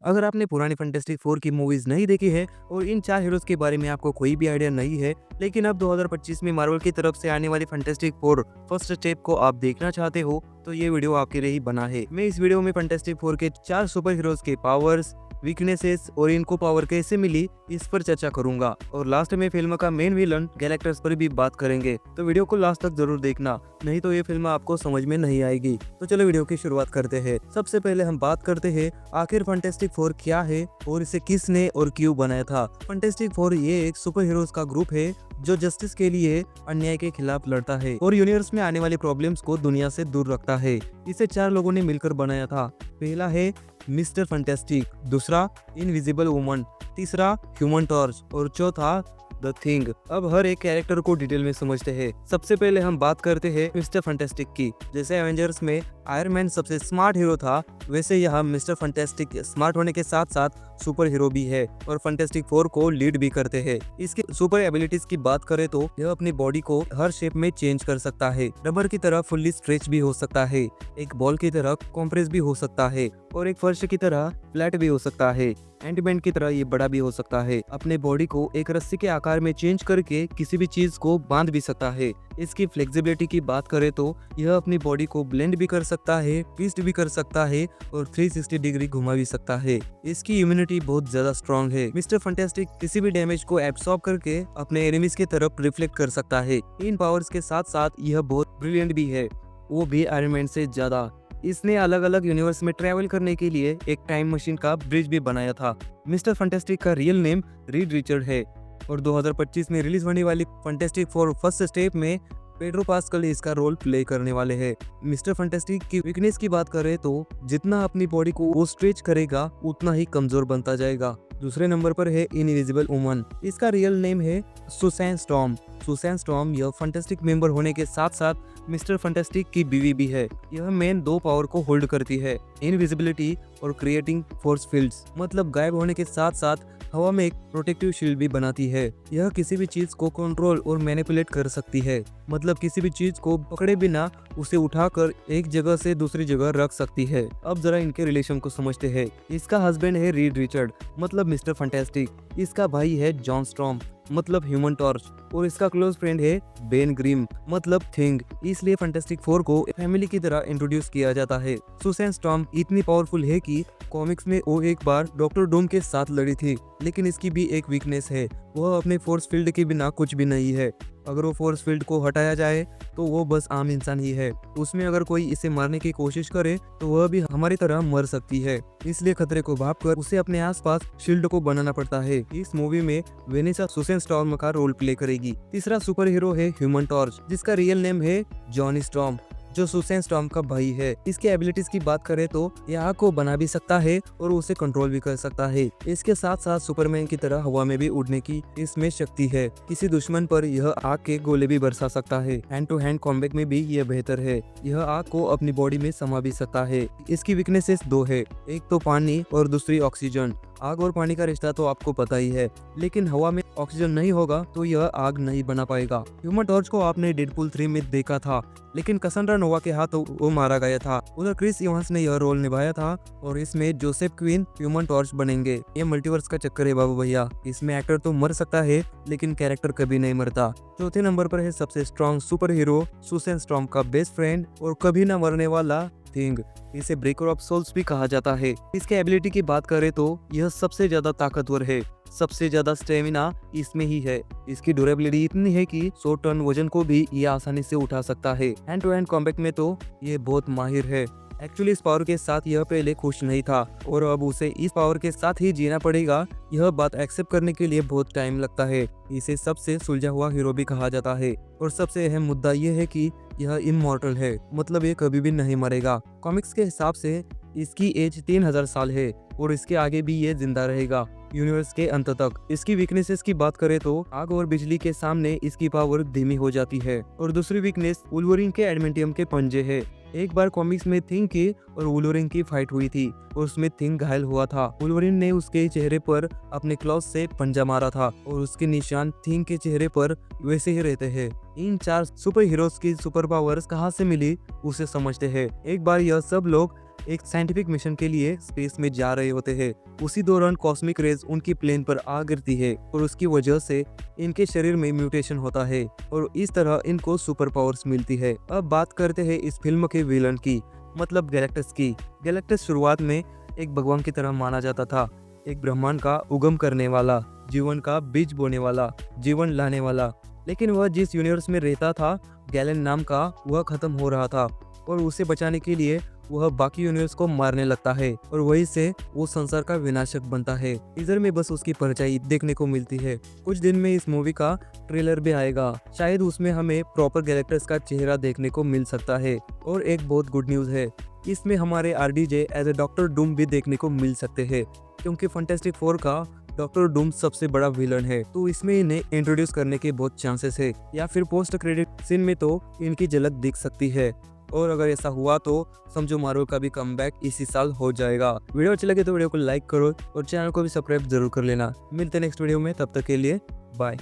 अगर आपने पुरानी फैंटास्टिक फोर की मूवीज नहीं देखी है और इन चार हीरोज के बारे में आपको कोई भी आइडिया नहीं है, लेकिन अब 2025 में मार्वल की तरफ से आने वाली फैंटास्टिक फोर फर्स्ट स्टेप को आप देखना चाहते हो, तो ये वीडियो आपके लिए ही बना है। मैं इस वीडियो में फैंटास्टिक फोर के चार सुपर हीरोज के पावर्स, वीकनेसेस और इनको पावर कैसे मिली इस पर चर्चा करूंगा, और लास्ट में फिल्म का मेन विलन गैलेक्टस पर भी बात करेंगे। तो वीडियो को लास्ट तक जरूर देखना, नहीं तो ये फिल्म आपको समझ में नहीं आएगी। तो चलो वीडियो की शुरुआत करते हैं। सबसे पहले हम बात करते हैं आखिर फैंटास्टिक फोर क्या है और इसे किसने और क्यों बनाया था। फैंटास्टिक फोर ये एक सुपर हीरोज का ग्रुप है जो जस्टिस के लिए अन्याय के खिलाफ लड़ता है और यूनिवर्स में आने वाली प्रॉब्लम्स को दुनिया से दूर रखता है। इसे चार लोगों ने मिलकर बनाया था। पहला है मिस्टर फैंटास्टिक, दूसरा इनविजिबल वुमन, तीसरा ह्यूमन टॉर्च और चौथा द थिंग। अब हर एक कैरेक्टर को डिटेल में समझते हैं। सबसे पहले हम बात करते हैं मिस्टर फैंटास्टिक की। जैसे एवेंजर्स में आयरन मैन सबसे स्मार्ट हीरो था, वैसे यहाँ मिस्टर फैंटास्टिक स्मार्ट होने के साथ साथ सुपर हीरो भी है और फैंटास्टिक फोर को लीड भी करते हैं। इसकी सुपर एबिलिटीज की बात करें तो यह अपनी बॉडी को हर शेप में चेंज कर सकता है। रबर की तरह फुल्ली स्ट्रेच भी हो सकता है, एक बॉल की तरह कॉम्प्रेस भी हो सकता है और एक फर्श की तरह फ्लैट भी हो सकता है। एंटमैन की तरह ये बड़ा भी हो सकता है। अपने बॉडी को एक रस्सी के आकार में चेंज करके किसी भी चीज को बांध भी सकता है। इसकी फ्लेक्सिबिलिटी की बात करें तो यह अपनी बॉडी को ब्लेंड भी कर सकता है, ट्विस्ट भी कर सकता है और 360 डिग्री घुमा भी सकता है। इसकी इम्यूनिटी बहुत ज्यादा स्ट्रॉन्ग है। मिस्टर फैंटास्टिक किसी भी डैमेज को एब्सॉर्ब करके अपने एनिमीज की तरफ रिफ्लेक्ट कर सकता है। इन पावर्स के साथ साथ यह बहुत ब्रिलियंट भी है, वो भी आयरन मैन से ज्यादा। इसने अलग अलग यूनिवर्स में ट्रैवल करने के लिए एक टाइम मशीन का ब्रिज भी बनाया था। मिस्टर फैंटास्टिक का रियल नेम रीड रिचर्ड है और 2025 में रिलीज होने वाली फैंटास्टिक फोर फर्स्ट स्टेप में पेड्रो पास्कल इसका रोल प्ले करने वाले हैं। मिस्टर फैंटास्टिक की वीकनेस की बात करें तो जितना अपनी बॉडी को वो स्ट्रेच करेगा उतना ही कमजोर बनता जाएगा। दूसरे नंबर पर है इनविजिबल वुमन। इसका रियल नेम है सुसैन स्टॉर्म। सुसैन स्टॉर्म यह फैंटास्टिक मेंबर होने के साथ साथ मिस्टर फैंटास्टिक की बीवी भी है। यह मेन दो पावर को होल्ड करती है, इनविजिबिलिटी और क्रिएटिंग फोर्स फील्ड्स, मतलब गायब होने के साथ साथ हवा में एक प्रोटेक्टिव शील्ड भी बनाती है। यह किसी भी चीज को कंट्रोल और मैनिपुलेट कर सकती है, मतलब किसी भी चीज को पकड़े बिना उसे उठाकर एक जगह से दूसरी जगह रख सकती है। अब जरा इनके रिलेशन को समझते हैं। इसका हस्बैंड है रीड रिचर्ड, मतलब मिस्टर फैंटास्टिक। इसका भाई है जॉन स्टॉर्म, मतलब ह्यूमन टॉर्च, और इसका क्लोज फ्रेंड है बेन ग्रिम, मतलब थिंग। इसलिए फैंटास्टिक फोर को फैमिली की तरह इंट्रोड्यूस किया जाता है। सुसैन स्टॉर्म इतनी पावरफुल है कि कॉमिक्स में वो एक बार डॉक्टर डूम के साथ लड़ी थी, लेकिन इसकी भी एक वीकनेस है, वह अपने फोर्स फील्ड के बिना कुछ भी नहीं है। अगर वो फोर्स फील्ड को हटाया जाए तो वो बस आम इंसान ही है। उसमें अगर कोई इसे मारने की कोशिश करे तो वह भी हमारी तरह मर सकती है, इसलिए खतरे को भांपकर उसे अपने आसपास शील्ड को बनाना पड़ता है। इस मूवी में वेनेसा सुसैन स्टॉर्म का रोल प्ले करेगी। तीसरा सुपर हीरो है ह्यूमन टॉर्च, जिसका रियल नेम है जॉनी स्टॉर्म, जो सुसैन स्टॉर्म का भाई है। इसके एबिलिटीज की बात करें तो यह आग को बना भी सकता है और उसे कंट्रोल भी कर सकता है। इसके साथ साथ सुपरमैन की तरह हवा में भी उड़ने की इसमें शक्ति है। किसी दुश्मन पर यह आग के गोले भी बरसा सकता है। हैंड टू हैंड कॉम्बैट में भी यह बेहतर है। यह आग को अपनी बॉडी में समा भी सकता है। इसकी वीकनेसेस दो है, एक तो पानी और दूसरी ऑक्सीजन। आग और पानी का रिश्ता तो आपको पता ही है, लेकिन हवा में ऑक्सीजन नहीं होगा तो यह आग नहीं बना पाएगा। ह्यूमन टॉर्च को आपने डेडपूल 3 में देखा था, लेकिन कसांड्रा नोवा के हाथों वो मारा गया था। उधर क्रिस इवांस ने यह रोल निभाया था और इसमें जोसेफ क्वीन ह्यूमन टॉर्च बनेंगे। ये मल्टीवर्स का चक्कर है बाबू भैया। इसमें एक्टर तो मर सकता है, लेकिन कैरेक्टर कभी नहीं मरता। चौथे नंबर पर है सबसे strong super hero Susan storm का बेस्ट फ्रेंड और कभी न मरने वाला थिंग। इसे ब्रेकर ऑफ सोल्स भी कहा जाता है। इसके एबिलिटी की बात करें तो यह सबसे ज्यादा ताकतवर है, सबसे ज्यादा स्टेमिना इसमें ही है। इसकी ड्यूरेबिलिटी इतनी है कि 100 टन वजन को भी ये आसानी से उठा सकता है। हैंड टू हैंड कॉम्बैट में तो ये बहुत माहिर है। एक्चुअली इस पावर के साथ यह पहले खुश नहीं था और अब उसे इस पावर के साथ ही जीना पड़ेगा। यह बात एक्सेप्ट करने के लिए बहुत टाइम लगता है। इसे सबसे सुलझा हुआ हीरो भी कहा जाता है और सबसे अहम मुद्दा यह है कि यह इमॉर्टल है, मतलब ये कभी भी नहीं मरेगा। कॉमिक्स के हिसाब से इसकी एज 3000 साल है और इसके आगे भी ये जिंदा रहेगा यूनिवर्स के अंत तक। इसकी वीकनेसेस की बात करें तो आग और बिजली के सामने इसकी पावर धीमी हो जाती है और दूसरी वीकनेस वुल्वरीन के एडमेंटियम के पंजे है। एक बार कॉमिक्स में थिंग की और वुल्वरीन की फाइट हुई थी और उसमें थिंग घायल हुआ था। वुल्वरीन ने उसके चेहरे पर अपने क्लॉज से पंजा मारा था और उसके निशान थिंग के चेहरे पर वैसे ही रहते हैं। इन चार सुपर हीरोज की सुपर पावर्स कहां से मिली उसे समझते हैं। एक बार यह सब लोग एक साइंटिफिक मिशन के लिए स्पेस में जा रहे होते हैं। उसी दौरान कॉस्मिक रेज उनकी प्लेन पर आ गिरती है और उसकी वजह से इनके शरीर में म्यूटेशन होता है और इस तरह इनको सुपर पावर्स मिलती है। अब बात करते हैं इस फिल्म के विलन की, मतलब गैलेक्टस की। गैलेक्टस शुरुआत में एक भगवान की तरह माना जाता था, एक ब्रह्मांड का उगम करने वाला, जीवन का बीज बोने वाला, जीवन लाने वाला। लेकिन वह जिस यूनिवर्स में रहता था, गैलेन नाम का, वह खत्म हो रहा था और उसे बचाने के लिए वह बाकी यूनिवर्स को मारने लगता है और वहीं से वो संसार का विनाशक बनता है। इधर में बस उसकी परछाई देखने को मिलती है। कुछ दिन में इस मूवी का ट्रेलर भी आएगा, शायद उसमें हमें प्रॉपर गैलेक्टस का चेहरा देखने को मिल सकता है। और एक बहुत गुड न्यूज है, इसमें हमारे RDJ as a Doctor Doom भी देखने को मिल सकते हैं, क्योंकि फैंटास्टिक फोर का डॉक्टर डूम सबसे बड़ा विलन है, तो इसमें इन्हें इंट्रोड्यूस करने के बहुत चांसेस है, या फिर पोस्ट क्रेडिट सीन में तो इनकी झलक दिख सकती है। और अगर ऐसा हुआ तो समझो मार्वल का भी कमबैक इसी साल हो जाएगा। वीडियो अच्छी लगे तो वीडियो को लाइक करो और चैनल को भी सब्सक्राइब जरूर कर लेना। मिलते हैं नेक्स्ट वीडियो में, तब तक के लिए बाय।